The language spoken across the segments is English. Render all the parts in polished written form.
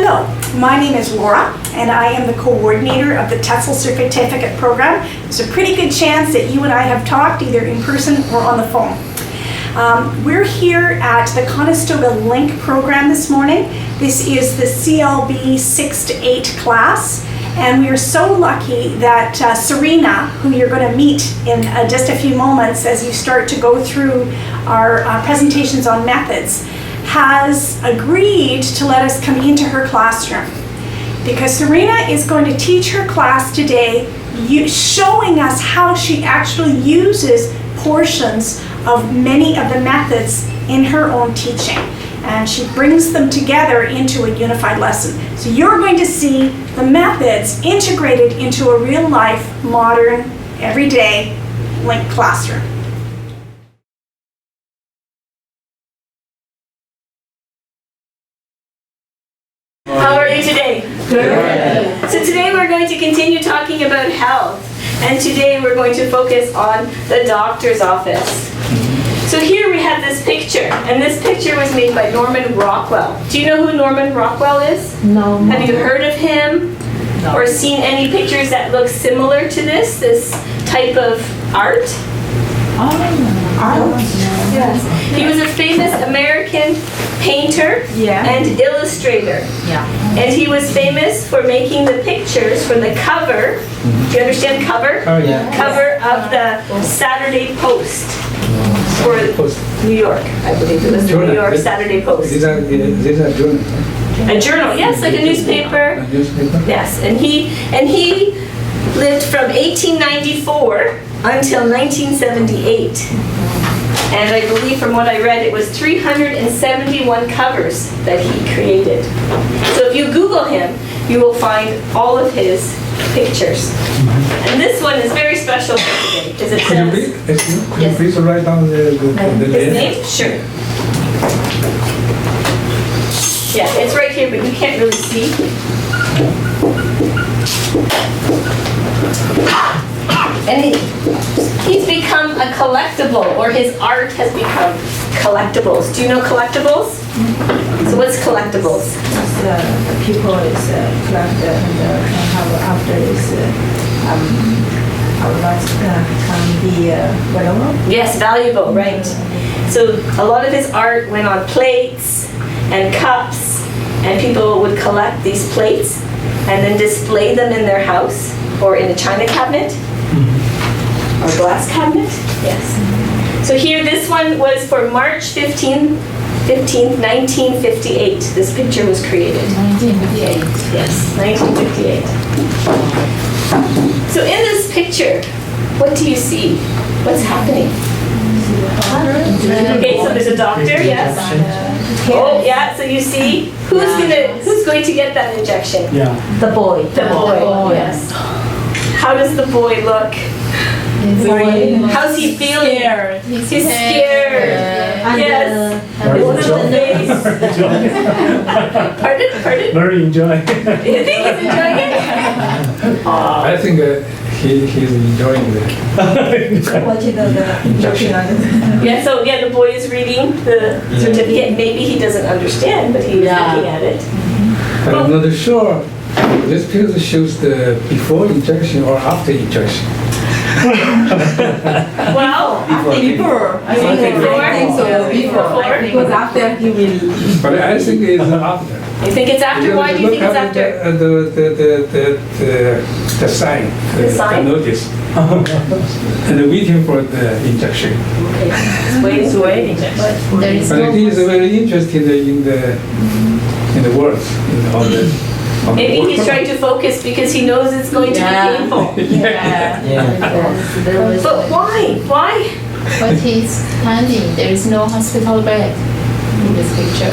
Hello, my name is Laura, and I am the coordinator of the TESOL Certificate Program. There's a pretty good chance that you and I have talked either in person or on the phone. We're here at the Conestoga Link program this morning. This is the CLB 6 to 8 class, and we are so lucky that Serena, who you're going to meet in just a few moments as you start to go through our presentations on methods, has agreed to let us come into her classroom, because Serena is going to teach her class today showing us how she actually uses portions of many of the methods in her own teaching, and she brings them together into a unified lesson. So you're going to see the methods integrated into a real life, modern, everyday Link classroom. How are you today? Good. So today we're going to continue talking about health, and today we're going to focus on the doctor's office. So here we have this picture, and this picture was made by Norman Rockwell. Do you know who Norman Rockwell is? No. Have you heard of him? No. Or seen any pictures that look similar to this type of art? Art? Yes. He was a famous American painter and illustrator. Yeah. And he was famous for making the pictures for the cover. Do you understand cover? Oh, yeah. Cover of the Saturday Post for New York, I believe it was the New York Saturday Post. These are journal. A journal, yes, like a newspaper. A newspaper? Yes, and he lived from 1894 until 1978. And I believe from what I read, it was 371 covers that he created. So if you Google him, you will find all of his pictures. And this one is very special for today, because it Could you please write down the his name? name? Sure. Yeah, it's right here, but you can't really see. And he's become a collectible, or his art has become collectibles. Do you know collectibles? So what's collectibles? People is collect and have after is can be valuable. Yes, valuable, right. So a lot of his art went on plates and cups, and people would collect these plates and then display them in their house or in a china cabinet or glass cabinet. Yes. So here, this one was for March 15th, 1958. This picture was created. 1958. Yes, 1958. So in this picture, what do you see? What's happening? Okay, so there's a doctor, yes. Oh, yeah, so you see, who's going to get that injection? Yeah. The boy. The boy, yes. How does the boy look? How's he feeling? Scared. He's scared. Yes. His little face. Pardon? Very enjoying. You think he's enjoying it? I think he's enjoying it. Watching the injection. Yeah, the boy is reading the certificate. Maybe he doesn't understand, but he's looking at it. But I'm not sure. This picture shows the before injection or after injection. Well, Before. I think so. Before. Because after he will. But I think it's after. You think it's after? Why do you think it's after? The sign, The sign? the notice, and waiting for the injection. It's waiting. There is But no. he is very interested in the words, in all the. Maybe he's trying to focus because he knows it's going to be painful. But why? Why? But he's standing. There is no hospital bed in this picture.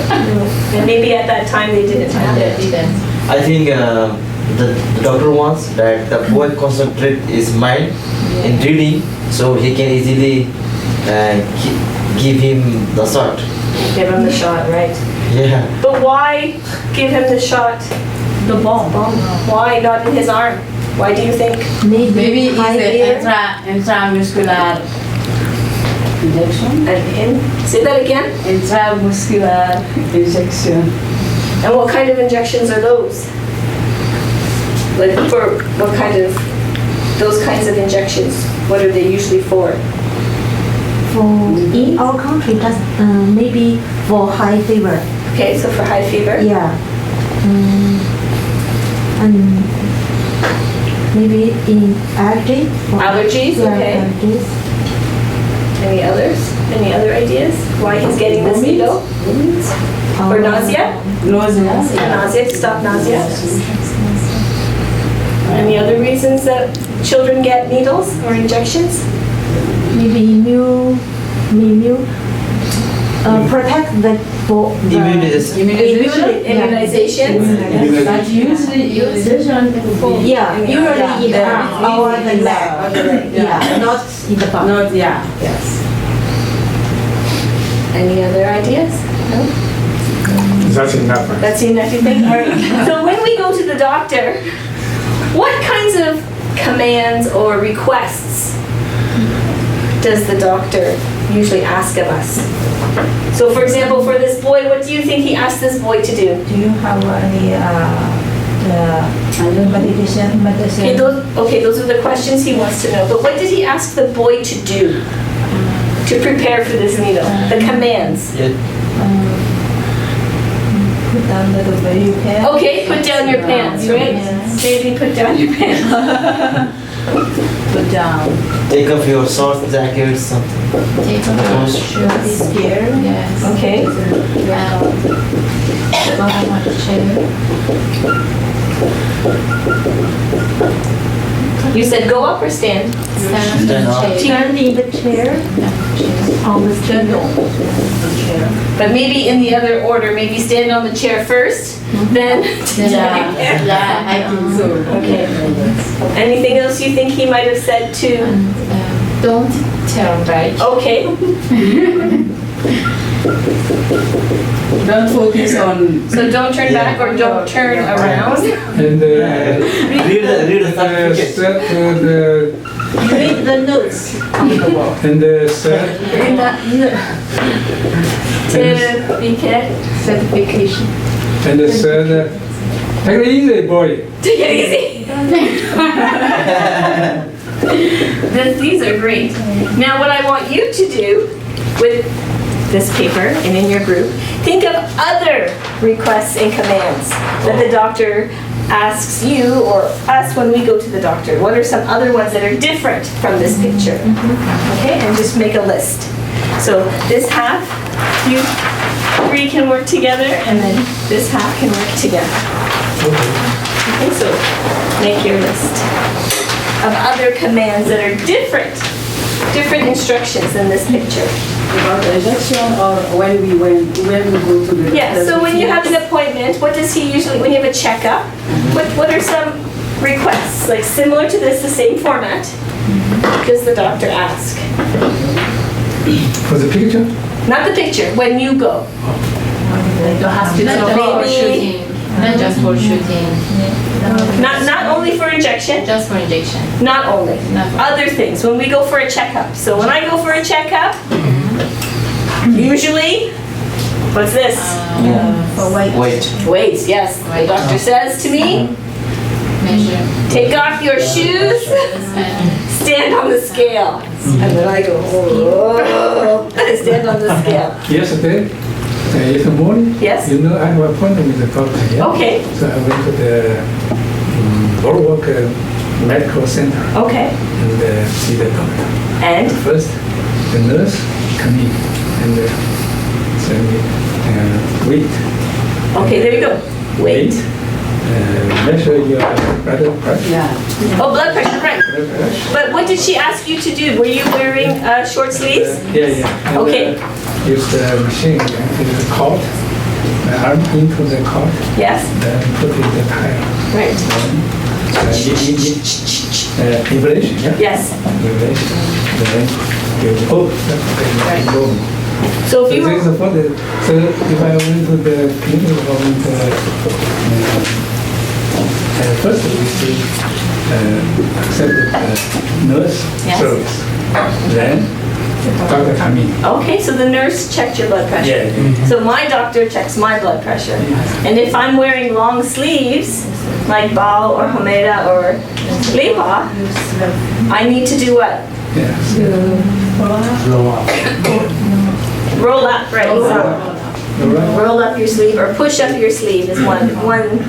And maybe at that time they didn't have They it. didn't. I think the doctor wants that the boy concentrate his mind in reading, so he can easily give him the shot. Give him the shot, right? Yeah. But why give him the shot? The bomb. Why not in his arm? Why do you think? Maybe it's an intramuscular injection. And in? Say that again? Intramuscular injection. And what kind of injections are those? Like for what kind of, those kinds of injections, what are they usually for? For in our country, just maybe for high fever. Okay, so for high fever? Yeah. And maybe in allergy. Allergies, Yeah, okay. allergies. Any others? Any other ideas? Why he's getting this needle? For nausea? For nausea, to stop nausea? Any other reasons that children get needles or injections? Maybe protect the for the Immunizations? But usually immunization for yeah, usually in arm or the leg. Yeah, not in the body. Not, yeah, yes. Any other ideas? No? That's enough. That's enough, you think? All right. So when we go to the doctor, what kinds of commands or requests does the doctor usually ask of us? So for example, for this boy, what do you think he asked this boy to do? Do you have any medication? Okay, those are the questions he wants to know. But what did he ask the boy to do to prepare for this needle? The commands. Yeah. Put down the baby pants. Okay, put down your pants, right? Baby, put down your pants. put down. Take off your short jacket, something. Take off your shoes. Scared? Yes. Okay. Bottom of the chair. You said go up or stand? Stand Stand up. on the chair. Stand in the chair. On the table. But maybe in the other order, maybe stand on the chair first, then. Yeah, I think so. Okay. Anything else you think he might have said to? And don't turn back. Okay. Don't focus on. So don't turn back or don't turn around. And Read the certificate. set Read the notes on the wall. and set Read that Certificate. certification. and said, take it easy, boy. Take it easy. These are great. Now what I want you to do with this paper and in your group, think of other requests and commands that the doctor asks you or us when we go to the doctor. What are some other ones that are different from this picture? Okay, and just make a list. So this half, you three can work together, and then this half can work together. Okay, so make your list of other commands that are different instructions than this picture. About the injection or when we go to the Yeah, so when you have an appointment, what does he usually, when you have a checkup, what are some requests, like similar to this, the same format, does the doctor ask? For the picture? Not the picture, when you go. The hospital So for maybe- shooting. Not just for shooting. Not only for injection, Just for injection. not only, Not for- other things, when we go for a checkup. So when I go for a checkup, usually, what's this? For weight. Wait. Weights, yes. The Weight. doctor says to me, Measure. take off your shoes, And stand on the scale. And then I go, oh, I stand on the scale. Yesterday, in the morning, Yes. you know, I have an appointment with the doctor. Yeah? Okay, So I went to the Norwalk Medical Center okay. and see the doctor. And, First, the nurse come in and say me, wait. okay, there you go. Wait. Measure your blood pressure. Yeah. Oh, blood pressure, right. Blood pressure. But what did she ask you to do? Were you wearing short sleeves? Yeah. And, Okay. Use the machine and put the cord, the arm into the cord, Yes, then put in the tire. right. Inflation, yeah? Yes. Inflation. Then you pull. Right. Boom. So So if you this is were, the point. So if I went to the clinic or went to first we should accept the nurse Yes. service. Then Dr. Kami. Okay, so the nurse checked your blood pressure. So my doctor checks my blood pressure. And if I'm wearing long sleeves, like Bao or Homeda or Lepa, I need to do what? Yeah. Roll up, right? All right. Roll up your sleeve or push up your sleeve is one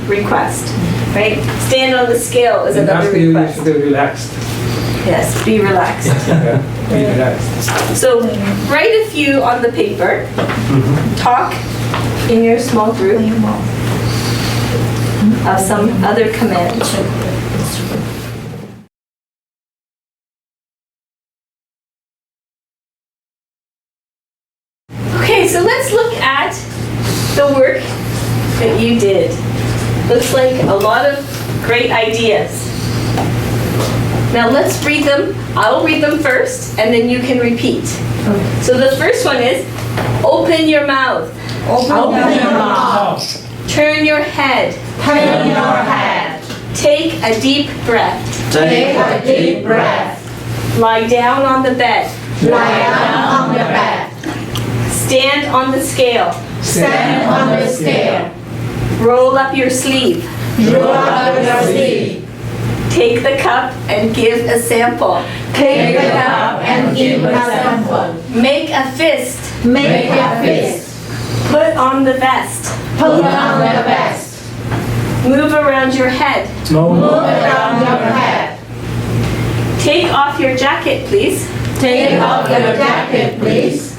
request, right? Stand on the scale is And another after you request. should be relaxed. Yes, be relaxed. Yeah, be relaxed. So write a few on the paper. Talk in your small group of some other commands. Okay, so let's look at the work that you did. Looks like a lot of great ideas. Now let's read them. I'll read them first, and then you can repeat. So the first one is, open your mouth. Open your mouth. Turn your head. Turn your head. Take a deep breath. Take a deep breath. Lie down on the bed. Lie down on the bed. Stand on the scale. Stand on the scale. Roll up your sleeve. Roll up your sleeve. Take the cup and give a sample. Take the cup and give a sample. Make a fist. Make a fist. Put on the vest. Put on the vest. Move around your head. Move around your head. Take off your jacket, please. Take off your jacket, please.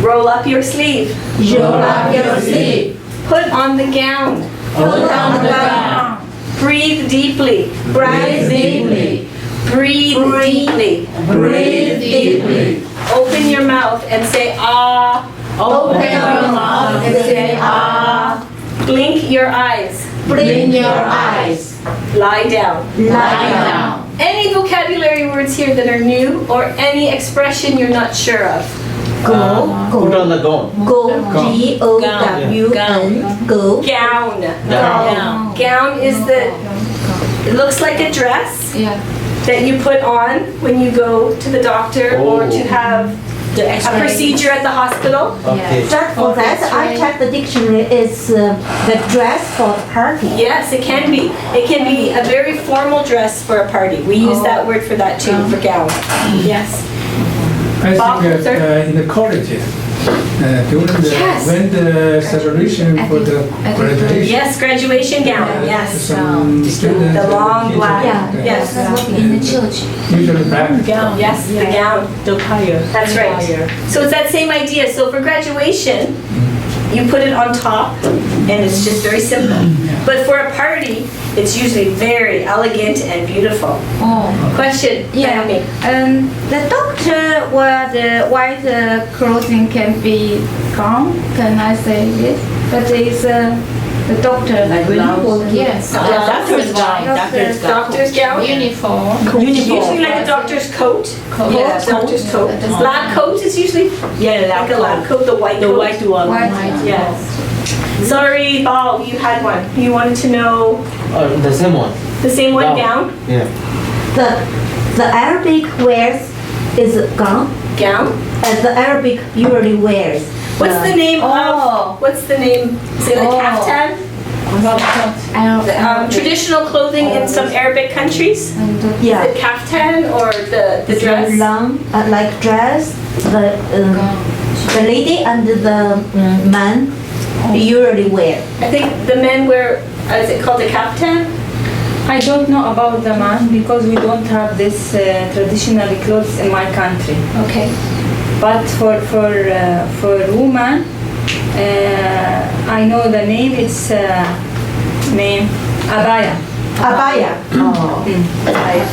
Roll up your sleeve. Roll up your sleeve. Put on the gown. Put on the gown. Breathe deeply. Breathe deeply. Breathe deeply. Breathe deeply. Open your mouth and say ah. Open your mouth and say ah. Blink your eyes. Blink your eyes. Lie down. Lie down. Any vocabulary words here that are new or any expression you're not sure of? Go. Put on the gown. Go. G-O-W-N. Go. Gown. Gown. Gown is it looks like a dress Yeah. that you put on when you go to the doctor or to have a procedure at the hospital. Okay. Just for that, I checked the dictionary. It's the dress for party. Yes, it can be. It can be a very formal dress for a party. We use that word for that too, for gown. Yes. I Bob, think sir? in the colleges, during Yes. when the celebration for the graduation. Yes, graduation gown, yes. Some students. The long black, Yeah. yes. In the church. Usually black. Yes, the gown. The higher. That's right. So it's that same idea. So for graduation, you put it on top and it's just very simple. But for a party, it's usually very elegant and beautiful. Oh. Question, Yeah. Naomi? The doctor wear the white clothing can be gown, can I say this? But it's the doctor. Like blouse. Yes. Doctor's gown. Doctor's Doctor's gown? Uniform. Usually like a doctor's coat. Yeah, doctor's coat. Lab coat is usually Yeah, like a lab coat, the white The coat. white one. White. Yes. Sorry, Paul, you had one. You wanted to know The same one. the same one, Gown. gown? Yeah. The Arabic wears is gown. Gown? The Arabic usually wears. What's the name of, what's the name, say like kaftan? Traditional clothing in some Arabic countries? Yeah. The kaftan or the dress? Long, like dress. The lady and the man usually wear. I think the men wear, is it called a kaftan? I don't know about the man because we don't have this traditional clothes in my country. Okay. But for woman, I know the name. It's name abaya. Abaya. Oh. Abaya.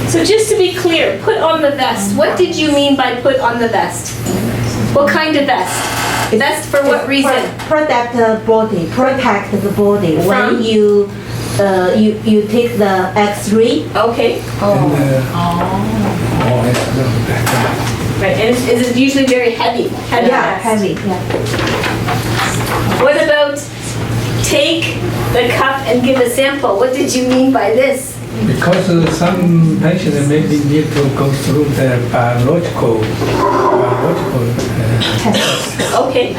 So just to be clear, put on the vest. What did you mean by put on the vest? What kind of vest? Vest for what reason? Protect the body. Protect the body. From? When you take the X-ray. Okay. Right, and is it usually very heavy? Heavy Yeah, vest. heavy. Yeah. What about take the cup and give a sample? What did you mean by this? Because some patients maybe need to go through the biological tests. Okay.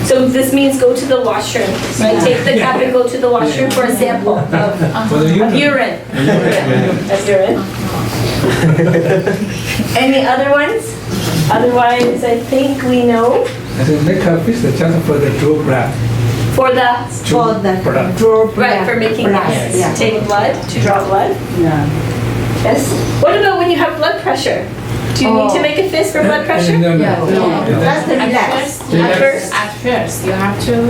So this means go to the washroom, right? Take the cup and go to the washroom for a sample of For the urine. Of urine. Any other ones? Otherwise, I think we know. I think make a fist just for the draw blood. For the, For the blood. draw blood. right, for making blood, this. yeah. Take blood, to draw blood. Yeah. Yes. What about when you have blood pressure? Do you need to make a fist for blood pressure? No, no. Yeah. Just relax. At first, you have to.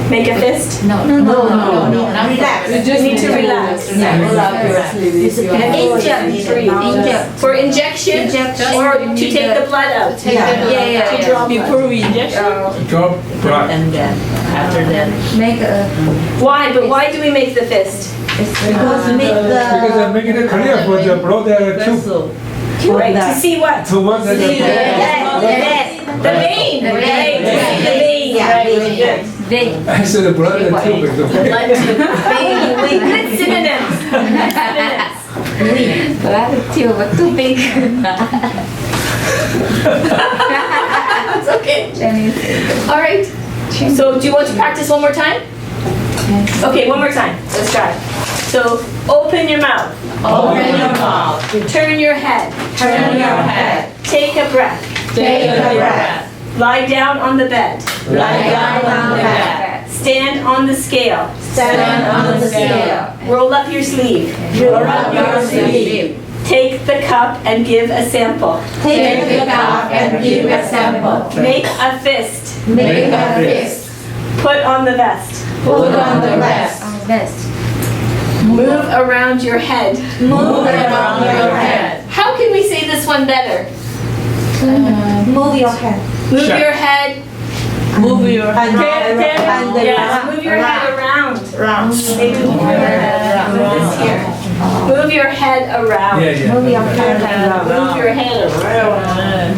make a fist. No, not Relax. first. You need to relax. Roll up your sleeves. You have Inject. For injection, Injection. or to take the blood out. Take the blood. Yeah. To draw blood. Before we injection Draw blood. and then after that. Make a, Why? But why do we make the fist? Because make Because the I'm making it clear for the blood tube Vessel. Right, to see what? to what the The vein. The vein. Right, to see the vein. Yeah, Right, vein. good. vein. I said the blood tube is okay. Blood tube. Vein. Good synonyms. Synonyms. Blood tube, but too big. It's okay. Chinese. All right. So do you want to practice one more time? Okay, one more time. Let's try. So open your mouth. Open your mouth. Turn your head. Turn your head. Take a breath. Take a breath. Lie down on the bed. Lie down on the bed. Stand on the scale. Stand on the scale. Roll up your sleeve. Roll up your sleeve. Take the cup and give a sample. Take the cup and give a sample. Make a fist. Make a fist. Put on the vest. Put on the rest. Best. Move around your head. Move around your head. How can we say this one better? move your head. Move Sure. your head. Move your And Yes, move your head around. Maybe move your head around. Move this here. Move your head around. Yeah. Move your head around. Move your head around.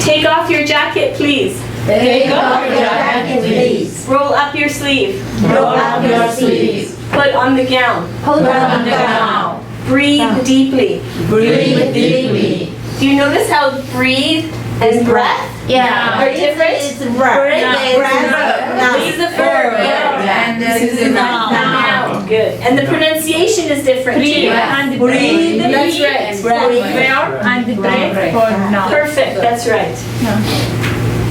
Take off your jacket, please. Take off your jacket, please. Roll up your sleeve. Roll up your sleeves. Put on the gown. Hold Put on on. the gown. Breathe deeply. Breathe deeply. Do you notice how breathe and breath Yeah. are different? It's breath. Breathe is the verb. Yeah. And This is a noun. Now. Good. And the pronunciation is different too. and Breathe. That's right. Breath. and breath for now. Perfect. That's right.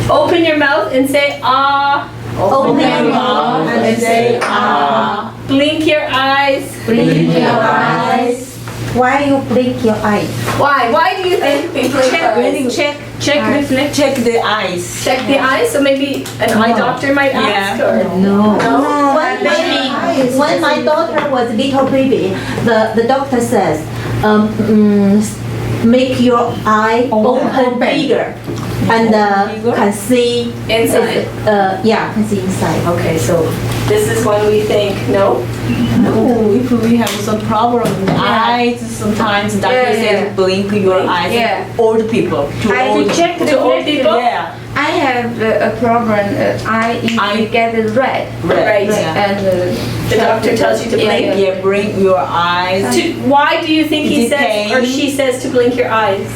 Open your mouth and say ah. Open Your mouth and say ah. Blink your eyes. Blink your eyes. Why you blink your eyes? Why? Why do you think we blink our eyes? Check reflect. Check the eyes. Check the eyes. So maybe an eye doctor might ask. Yeah. Or No. No? When my daughter was little baby, the doctor says, make your eye open bigger and can see Inside. yeah, can see inside. Okay, so this is when we think no. No, if we have some problem in the eyes, sometimes doctor says blink your eyes. Yeah. Old people. I old check the To old people? Yeah. I have a problem. I get it red. Right. And The doctor tells you to blink. Yeah, blink your eyes. Why do you think he Is it says or pain? she says to blink your eyes?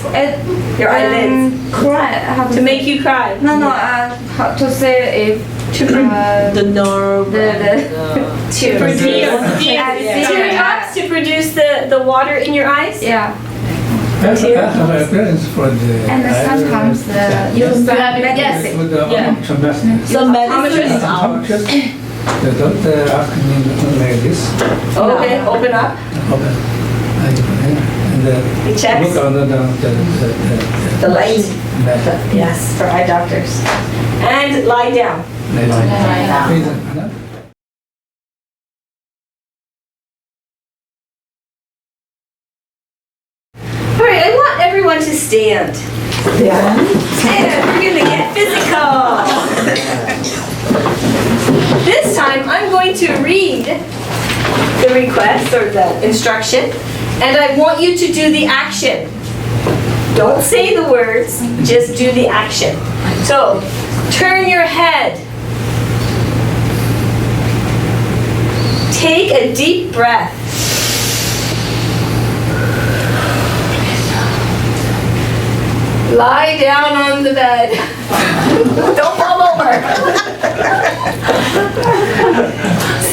Your Um, eyelids. cry. How To make you cry. No. How to say if The nerve. To produce teardrops to produce the water in your eyes? yeah. I have experience for the. And sometimes you Yes. With the Yeah. optometrist. So medicine is out. Optometrist, the doctor asked me like this. Okay, open up. Okay. And He checks look under the light. the Yes, for eye doctors. And lie down. down. All right, I want everyone to stand. Stand, we're gonna get physical. This time, I'm going to read the request or the instruction, and I want you to do the action. Don't say the words, just do the action. So, turn your head. Take a deep breath. Lie down on the bed. Don't fall over.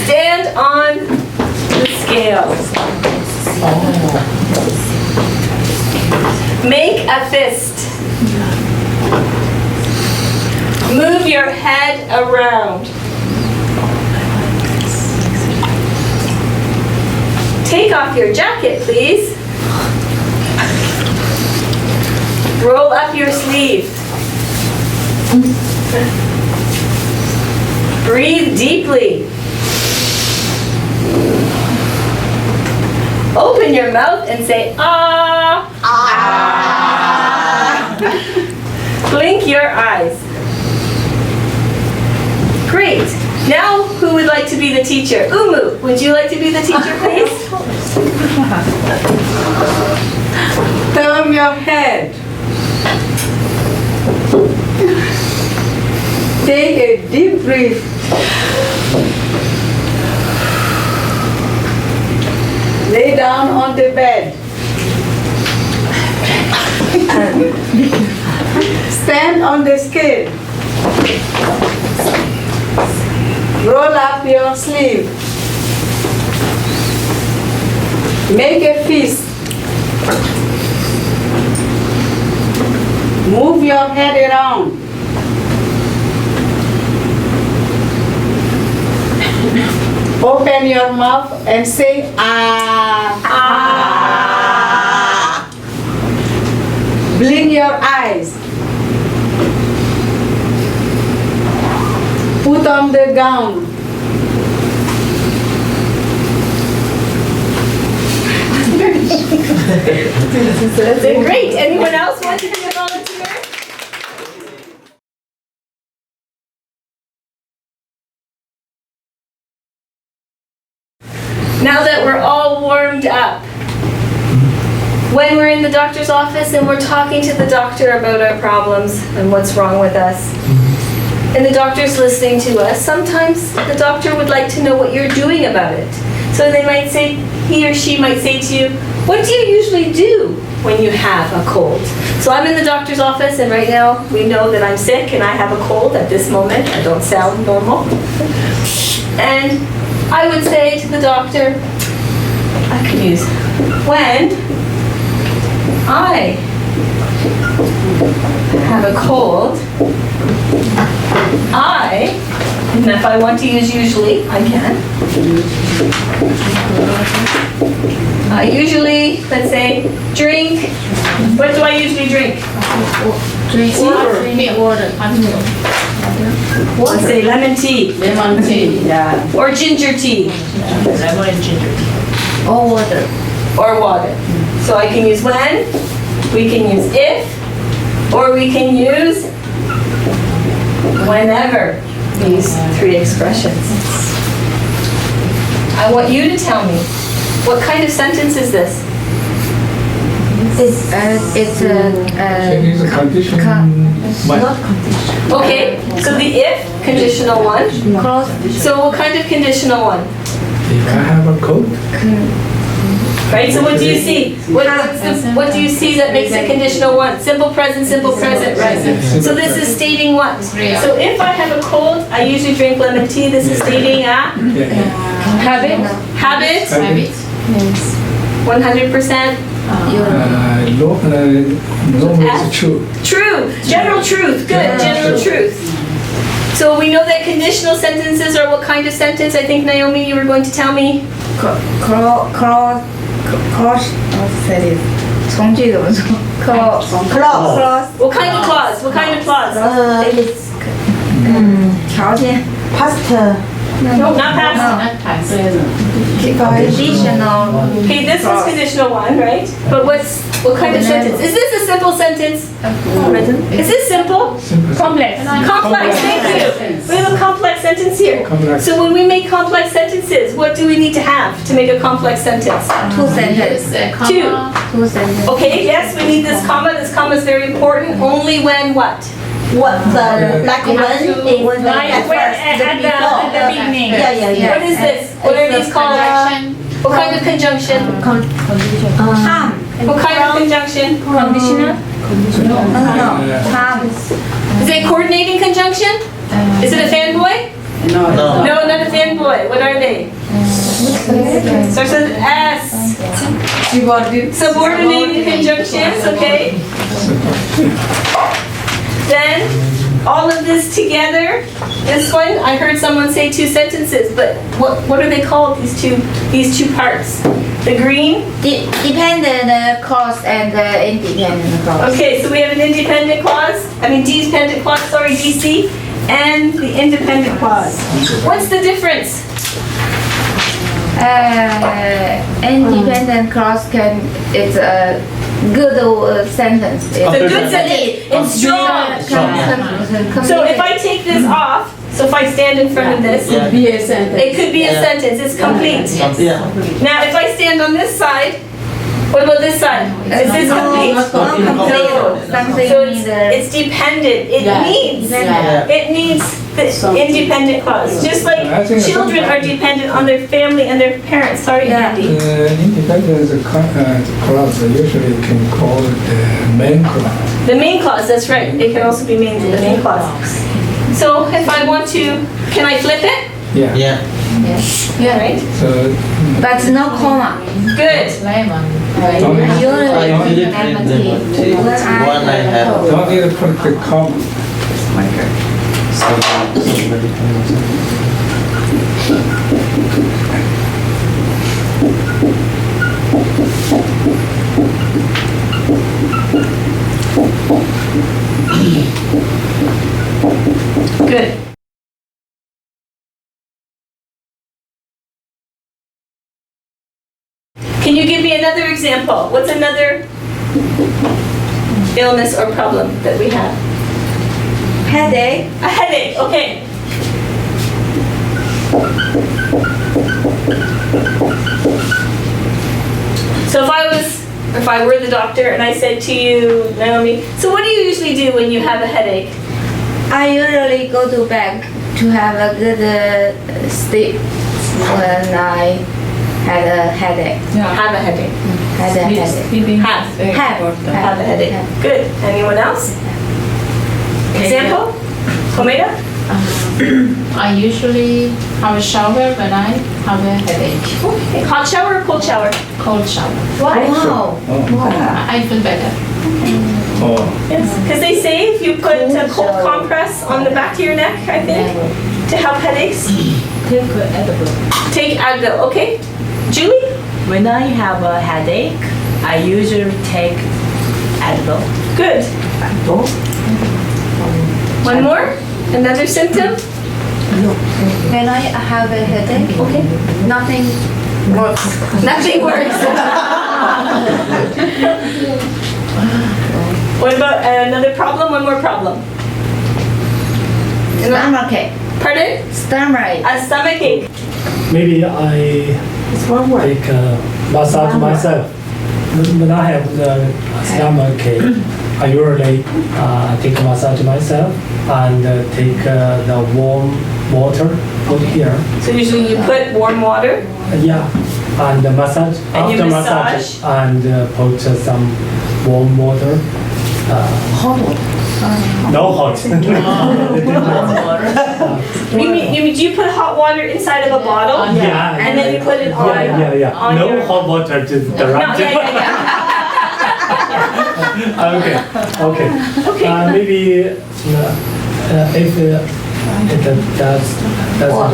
Stand on the scales. Make a fist. Move your head around. Take off your jacket, please. Roll up your sleeve. Breathe deeply. Open your mouth and say, ah. Blink your eyes. Great. Now, who would like to be the teacher? Umu, would you like to be the teacher, please? Turn your head. Take a deep breath. Lay down on the bed. Stand on the scale. Roll up your sleeve. Make a fist. Move your head around. Open your mouth and say ah. Ah. Blink your eyes. Put on the gown. Great. Anyone else want to be a volunteer? Now that we're all warmed up, when we're in the doctor's office and we're talking to the doctor about our problems and what's wrong with us, and the doctor's listening to us, sometimes the doctor would like to know what you're doing about it. So they might say, he or she might say to you, what do you usually do when you have a cold? So I'm in the doctor's office and right now we know that I'm sick and I have a cold at this moment. I don't sound normal. And I would say to the doctor, I could use, when I have a cold, and if I want to use usually, I can. I usually, let's say, drink. What do I usually drink? Drink water. Let's say lemon tea. Lemon tea, yeah. Or ginger tea. Lemon and ginger tea. Or water. Or water. So I can use when, we can use if, or we can use whenever. These three expressions. I want you to tell me, what kind of sentence is this? It's It is a condition. Not condition. Okay, so the if, conditional one. So what kind of conditional one? If I have a coat, Right, so what do you see? What do you see that makes it conditional one? Simple present, right? So this is stating what? So if I have a cold, I usually drink lemon tea. This is stating a habit. Habit. Yes. 100%. normal is true. True. General truth. Good. General truth. So we know that conditional sentences are what kind of sentence? I think, Naomi, you were going to tell me. Clause. What kind of clause? What kind of clause? It's 条件 past No, not past. Not past. conditional. Okay, this is conditional one, right? But what kind of sentence? Is this a simple sentence? Is this simple? Complex. Complex, thank you. We have a complex sentence here. Complex. So when we make complex sentences, what do we need to have to make a complex sentence? Two sentences. Comma. Two sentences. Okay, yes, we need this comma. This comma is very important. Only when what? what the like when it was Right, at where- first at the the before. beginning. Yeah. What is this? What are these called? Conjunction. What kind of conjunction? Condition. What kind of conjunction? Conditional. Is it coordinating conjunction? Is it a fanboy? No. No, not a fanboy. What are they? Starts with S. Subordinating conjunctions, okay. Then, all of this together, this one, I heard someone say 2 sentences, but what are they called, these two parts? The green? Dependent clause and independent clause. Okay, so we have an independent clause, dependent clause, sorry, DC, and the independent clause. What's the difference? Independent clause it's a good sentence. It's a good sentence. It's strong. So if I take this off, so if I stand in front of this, Yeah. Be a sentence. it could be a sentence, it's complete. Yeah. Now, if I stand on this side, what about this side? Is this complete? Not complete. Something So in it's dependent, it Yeah. needs Yeah. the independent clause. Just like I think children are dependent on their family and their parents. Sorry, Yeah. Andy. Independence clause usually can call it the main clause. The main clause, that's right. It can also be named the main clause. So if I want to, can I flip it? Yeah. Yeah. Yeah. Right? So but no comma. Good. Lemon. don't I Usually usually print them one I have. don't need to put the comma. Good. Can you give me another example? What's another illness or problem that we have? headache. A headache, okay. So if I were the doctor and I said to you, Naomi, so what do you usually do when you have a headache? I usually go to bed to have a good sleep when I had a headache. Have a headache. Had a headache. Have a headache. Good. Anyone else? Example? Komeda? I usually have a shower when I have a headache. Okay. Hot shower or cold shower? Cold shower. Why? Wow. I feel better. Oh. Yes, because they say if you put a cold compress on the back of your neck, I think, to help headaches. Take Advil, okay. Julie? When I have a headache, I usually take Advil. Good. One more? Another symptom? When I have a headache, nothing works. Nothing works. What about another problem? One more problem. Stomachache. Pardon? Stomachache. A stomach ache. Maybe I take massage myself. When I have the stomach ache, I usually take massage myself and take the warm water put here. So usually you put warm water. Yeah, and the massage. And you after massage? and put some warm water. Hot water. No hot. Do you put hot water inside of a bottle? Yeah. And then you put it on. Yeah. on No your- hot water, just No, direct. yeah. Okay. Maybe if that's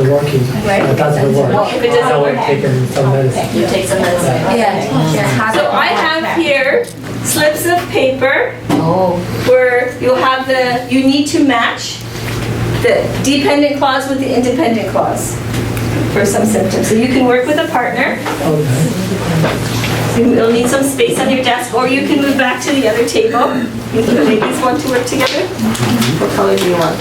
working, Right. doesn't work, If it doesn't I will work. take some medicine. You take some medicine. Yeah. So I have here slips of paper where you need to match the dependent clause with the independent clause for some symptoms. So you can work with a partner. You'll need some space on your desk, or you can move back to the other table. If the ladies want to work together. What color do you want?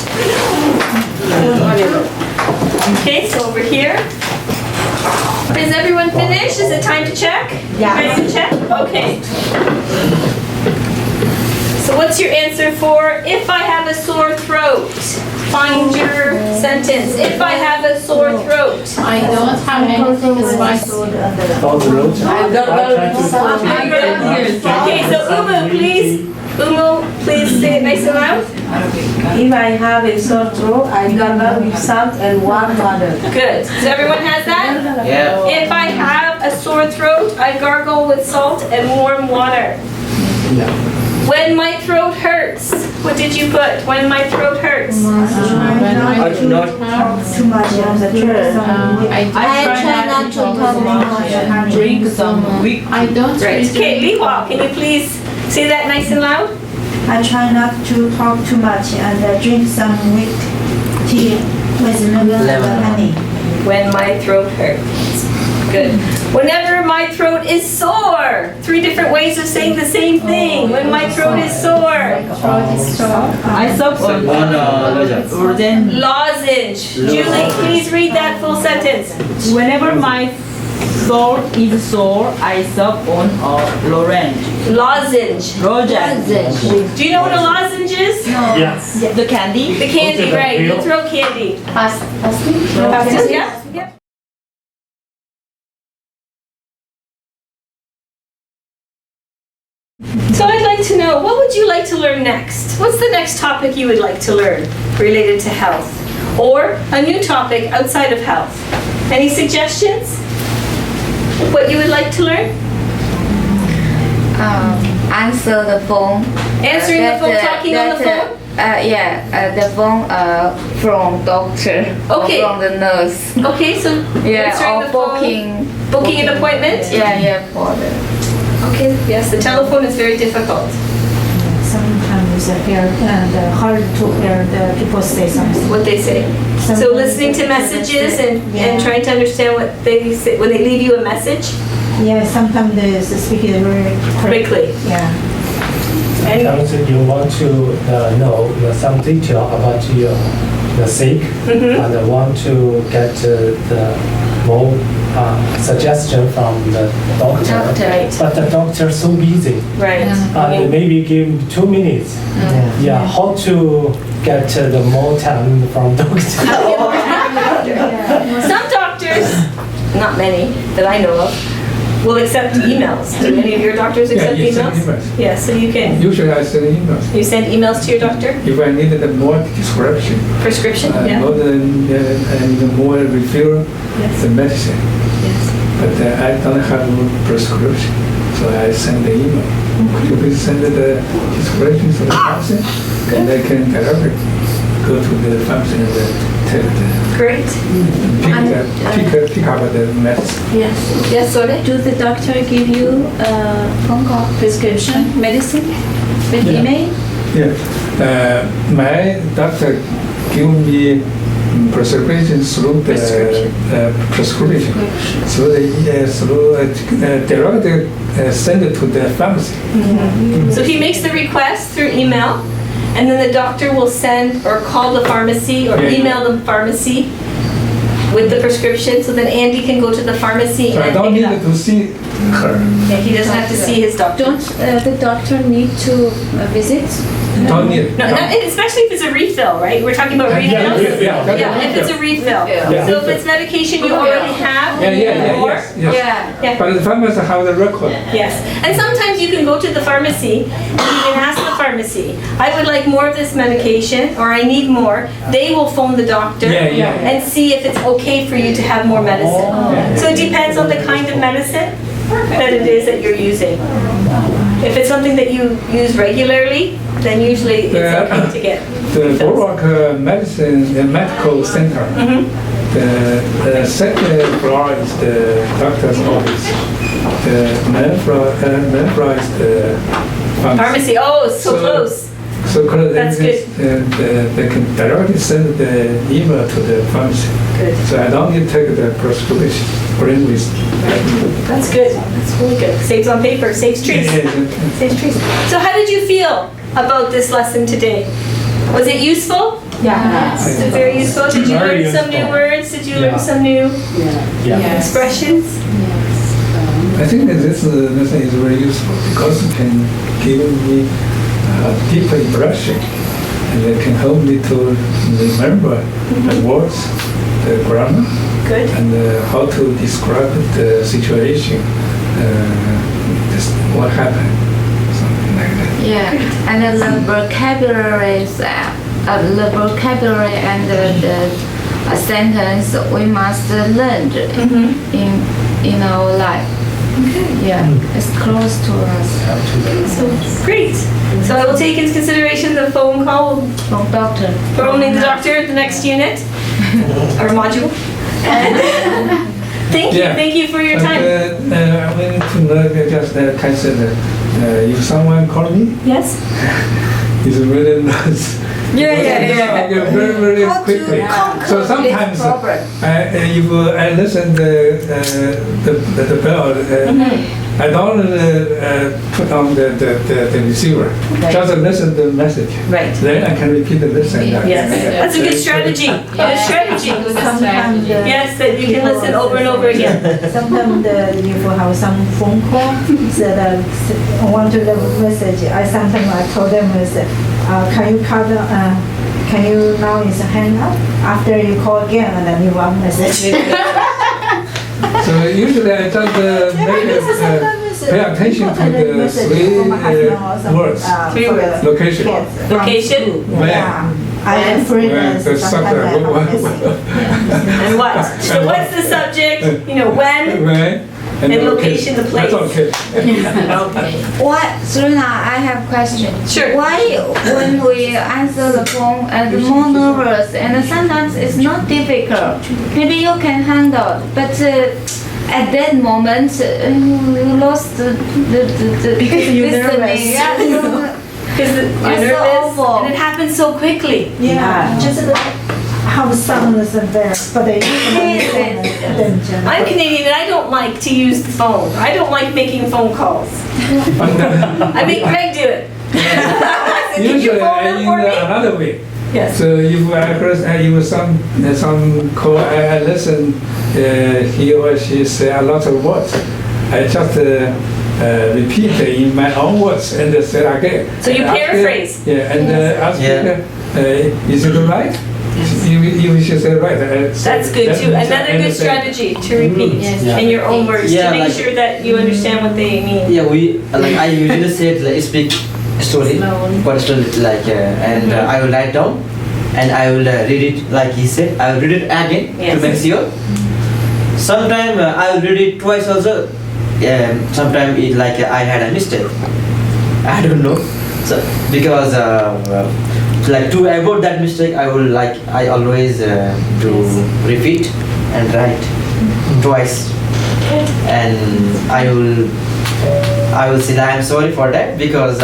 Okay, so over here. Is everyone finished? Is it time to check? Yeah. Ready to check? Okay. So what's your answer for if I have a sore throat? Find your sentence. If I have a sore throat. I don't have anything as my Down the road. I try to. Okay, so Umu, please say it nice and loud. If I have a sore throat, I gargle with salt and warm water. Good. So everyone has that? Yeah. If I have a sore throat, I gargle with salt and warm water. Yeah. When my throat hurts, what did you put? When my throat hurts. I do not. Too much of the I try not to talk much. Drink some weak. I don't Right. really Okay, Liwa, can you please say that nice and loud? I try not to talk too much and drink some weak tea with lemon and honey. When my throat hurts. Good. Whenever my throat is sore. 3 different ways of saying the same thing. When my throat is sore. I suck on orange. Lozenge. Julie, please read that full sentence. Whenever my throat is sore, I suck on a orange. Lozenge. Lozenge. Do you know what a lozenge is? Yes. The candy. The candy, Okay, right? the The throat candy. Yeah. Yeah. So I'd like to know, what would you like to learn next? What's the next topic you would like to learn related to health? Or a new topic outside of health? Any suggestions? What you would like to learn? Answer the phone. Answering the phone, talking on the phone? The phone from doctor. Okay. Or from the nurse. Okay, so answering Or the phone, booking an appointment? For the. Okay, yes, the telephone is very difficult. Sometimes hard to hear the people say something. What they say. So listening to messages and trying to understand what they say when they leave you a message Yeah, sometimes the speaker very quickly. Yeah. And Sometimes you want to know some detail about the sick and want to get the more suggestion from the doctor. Right. But the doctor is so busy. right. And maybe give 2 minutes. Yeah, how to get the more time from doctor? Some doctors, not many that I know of, will accept emails. Do any of your doctors accept you send emails? emails. Yeah, so you can. Usually I send emails. You send emails to your doctor? If I needed more description, Prescription? Yeah. more than and more refill the medicine. Yes. But I don't have a prescription, so I send the email. Could you please send the description to the pharmacy? And they can directly go to the pharmacy and take the Great. pick up the medicine. Yes. Yes, Sole? Do the doctor give you a prescription medicine with Yeah. email? Yeah, my doctor give me prescription through the prescription. So they directly send it to the pharmacy. So he makes the request through email, and then the doctor will send or call the pharmacy or Yeah. email the pharmacy with the prescription, so then Andy can go to the pharmacy So I and don't pick it need up. to see her. Yeah, he doesn't have to see his doctor. Don't the doctor need to visit? Don't need. No, especially if it's a refill, right? We're talking about Yeah, refills? yeah, that's a Yeah, if it's a refill. Yeah. So if it's medication you already have, Yeah, and you need more, yes, yes. yeah. But the pharmacy have the record. Yes, and sometimes you can go to the pharmacy and you can ask the pharmacy, I would like more of this medication, or I need more. They will phone the doctor Yeah. and see if it's okay for you to have more medicine. So it depends on the kind of medicine that it is that you're using. If it's something that you use regularly, then usually it's okay to get. The Borak medicine, the medical center. The second floor is the doctor's office. The main floor is the pharmacy. Pharmacy, oh, it's so close. So close. That's good. They can directly send the email to the pharmacy. Good. So I don't need to take the prescription. Bring with. That's good. That's really good. Saves on paper, saves trees. Saves trees. So how did you feel about this lesson today? Was it useful? Yeah. Was it very useful? Did you Very learn some new useful. words? Did you learn Yeah. some new Yeah. expressions? I think that this lesson is very useful because it can give me a deeper impression and it can help me to remember the words, the grammar, Good. and how to describe the situation, what happened, something like that. Yeah, and the vocabulary and the sentence we must learn in our life. Okay. Yeah, it's close to us. So great. So I will take into consideration the phone call From doctor. from the doctor the next unit or module. And thank you for your time. I wanted to know just consider if someone call me, Yes. it's really nice. Yeah. Very, very quickly. So sometimes if I listen the bell, I don't put on the receiver. Right. Just listen the message. Right. Then I can repeat the listen. Yes. That's a good strategy. Good strategy. Sometimes Yes, that you can listen over and over again. Sometimes if you have some phone call that want to leave a message, I told them can you cut can you now is hang up after you call again and then leave a message. So usually I just pay attention to the three words. Location. Location. Yeah. I am afraid that The sometimes I have a message. And what? So what's the subject? You know, when? When? And location, the place. That's okay. Okay. What, Serena, I have a question. Sure. Why when we answer the phone and more nervous and sometimes it's not difficult, maybe you can handle, but at that moment you lost the Because you're listening. nervous. Yeah, Because you're It's so nervous awful. and it happens so quickly. Yeah, just have soundness there, but they I'm Canadian and I don't like to use the phone. I don't like making phone calls. I make Greg do it. I said, "Can you Usually phone I them use for me?" another way. Yes. So if I heard if some call, I listen, he or she say a lot of words. I just repeat in my own words and say again. So you Ask paraphrase. Yeah, and ask Yeah. is it right? You should say right. That's good too. Another good strategy to repeat in your own words Yeah, to make like- sure that you understand what they mean. Yeah, I usually say it, like, speak story, what story and I will write down and I will read it like he said. I will read it again Yes. to make sure. Sometimes I will read it twice also. Sometimes it I had a mistake. I don't know. So because to avoid that mistake, I always do repeat and write twice, and I will say that I'm sorry for that because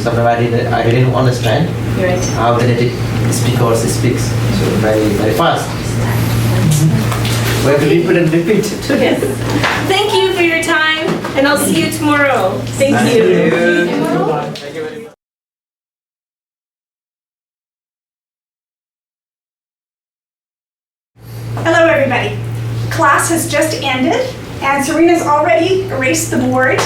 sometimes I didn't understand Right. how the native speaker speaks so very very fast. We have to repeat and repeat. Yes. Thank you for your time, and I'll see you tomorrow. Thank you. Thank you very much. Hello, everybody. Class has just ended, and Serena's already erased the board.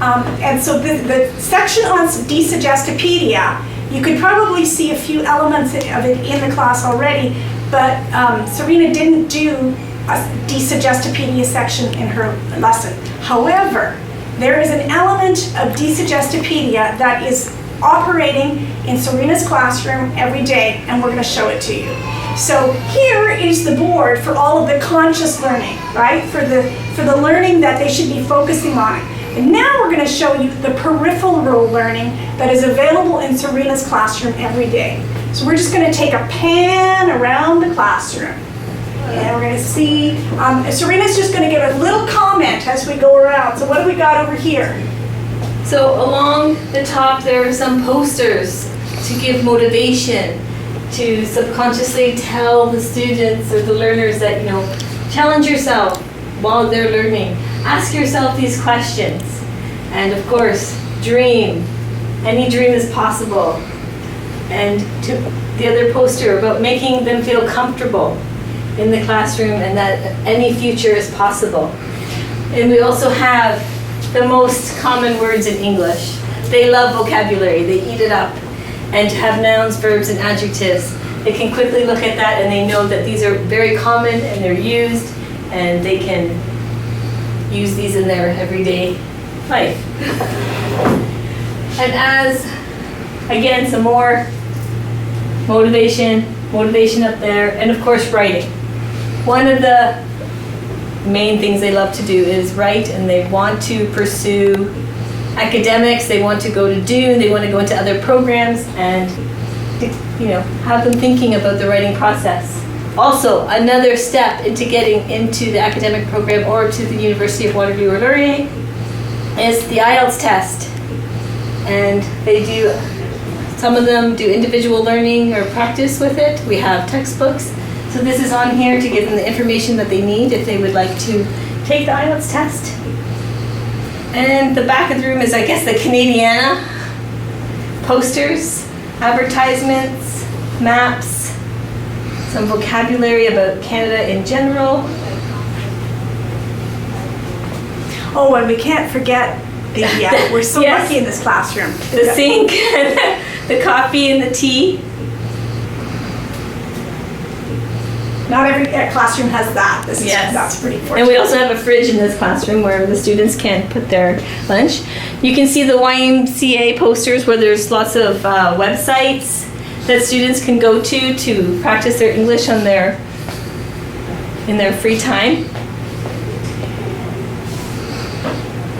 And so the section on Desuggestopedia, you could probably see a few elements of it in the class already, but Serena didn't do a Desuggestopedia section in her lesson. However, there is an element of Desuggestopedia that is operating in Serena's classroom every day, and we're going to show it to you. So here is the board for all of the conscious learning, right? For the learning that they should be focusing on. And now we're going to show you the peripheral learning that is available in Serena's classroom every day. So we're just going to take a pan around the classroom. And we're going to see, Serena's just going to give a little comment as we go around. So what do we got over here? So along the top there are some posters to give motivation, to subconsciously tell the students or the learners that, challenge yourself while they're learning. Ask yourself these questions. And of course, dream. Any dream is possible. And to the other poster about making them feel comfortable in the classroom and that any future is possible. And we also have the most common words in English. They love vocabulary, they eat it up. and to have nouns, verbs, and adjectives. They can quickly look at that and they know that these are very common and they're used, and they can use these in their everyday life. And as, again, some more motivation up there, and of course writing. One of the main things they love to do is write, and they want to pursue academics, they want to go to Dune, they want to go into other programs, and have them thinking about the writing process. Also, another step into getting into the academic program or to the University of Waterloo or Laurier is the IELTS test. And they do, some of them do individual learning or practice with it. We have textbooks. So this is on here to give them the information that they need if they would like to take the IELTS test. And the back of the room is, I guess, the Canadiana posters, advertisements, maps, some vocabulary about Canada in general. Oh, and we can't forget we're so Yes. lucky in this classroom. The sink, the coffee and the tea. Not every classroom has that. Yes. That's pretty fortunate. And we also have a fridge in this classroom where the students can put their lunch. You can see the YMCA posters where there's lots of websites that students can go to practice their English in their free time.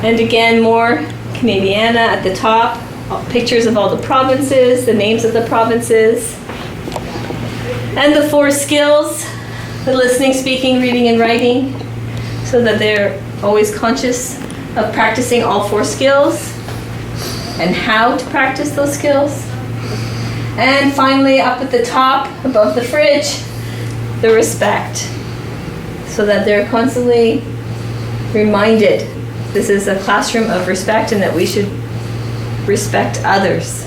And again, more Canadiana at the top, pictures of all the provinces, the names of the provinces, and the 4 skills, the listening, speaking, reading, and writing, so that they're always conscious of practicing all 4 skills and how to practice those skills. And finally, up at the top, above the fridge, the respect, so that they're constantly reminded this is a classroom of respect and that we should respect others.